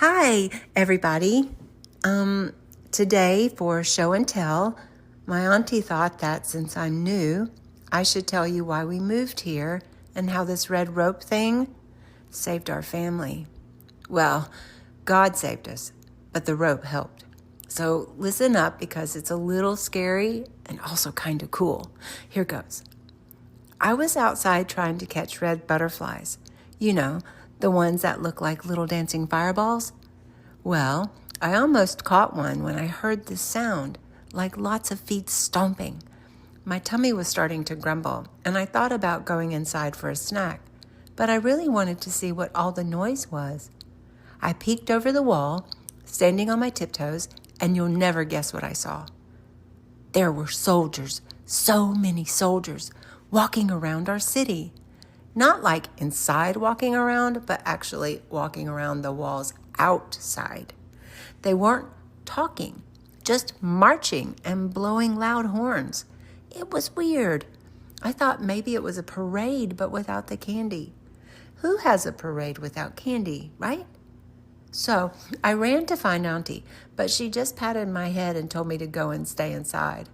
Hi, everybody. Today for show and tell, my auntie thought that since I'm new, I should tell you why we moved here and how this red rope thing saved our family. Well, God saved us, but the rope helped. So listen up because it's a little scary and also kind of cool. Here goes. I was outside trying to catch red butterflies. You know, the ones that look like little dancing fireballs. Well, I almost caught one when I heard this sound, like lots of feet stomping. My tummy was starting to grumble, and I thought about going inside for a snack, but I really wanted to see what all the noise was. I peeked over the wall, standing on my tiptoes, and you'll never guess what I saw. There were soldiers, so many soldiers, walking around our city. Not like inside walking around, but actually walking around the walls outside. They weren't talking, just marching and blowing loud horns. It was weird. I thought maybe it was a parade, but without the candy. Who has a parade without candy, right? So I ran to find Auntie, but she just patted my head and told me to go and stay inside.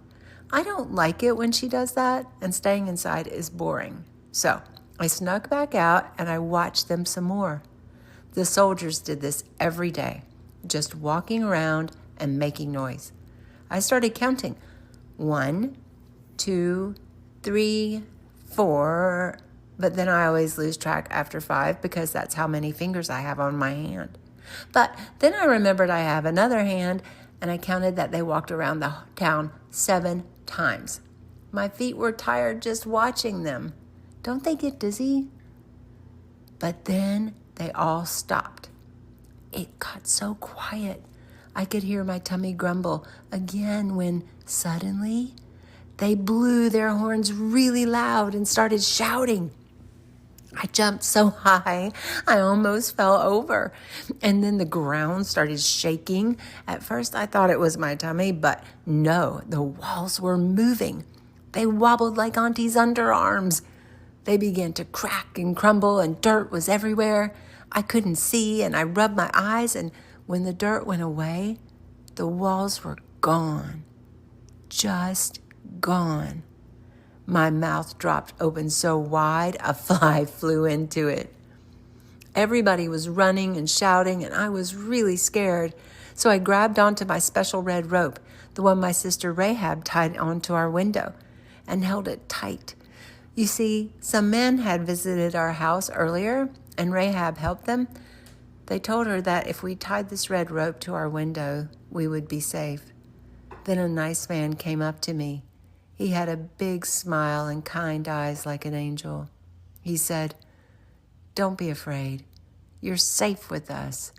I don't like it when she does that, and staying inside is boring. So I snuck back out and I watched them some more. The soldiers did this every day, just walking around and making noise. I started counting. 1, 2, 3, 4, but then I always lose track after 5 because that's how many fingers I have on my hand. But then I remembered I have another hand, and I counted that they walked around the town 7 times. My feet were tired just watching them. Don't they get dizzy? But then they all stopped. It got so quiet. I could hear my tummy grumble again when suddenly they blew their horns really loud and started shouting. I jumped so high, I almost fell over. And then the ground started shaking. At first, I thought it was my tummy, but no, the walls were moving. They wobbled like Auntie's underarms. They began to crack and crumble, and dirt was everywhere. I couldn't see, and I rubbed my eyes, and when the dirt went away, the walls were gone. Just gone. My mouth dropped open so wide, a fly flew into it. Everybody was running and shouting, and I was really scared. So I grabbed onto my special red rope, the one my sister Rahab tied onto our window, and held it tight. You see, some men had visited our house earlier, and Rahab helped them. They told her that if we tied this red rope to our window, we would be safe. Then a nice man came up to me. He had a big smile and kind eyes like an angel. He said, "Don't be afraid. You're safe with us."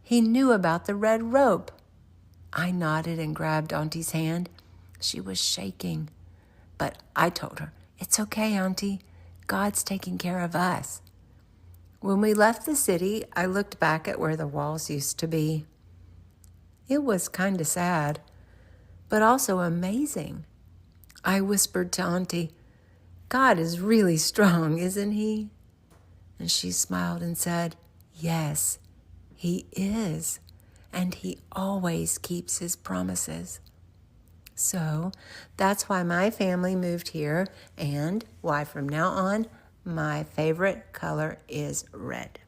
He knew about the red rope. I nodded and grabbed Auntie's hand. She was shaking, but I told her, "It's okay, Auntie. God's taking care of us." When we left the city, I looked back at where the walls used to be. It was kind of sad, but also amazing. I whispered to Auntie, "God is really strong, isn't he?" And she smiled and said, "Yes, he is, and he always keeps his promises." So that's why my family moved here, and why from now on, my favorite color is red.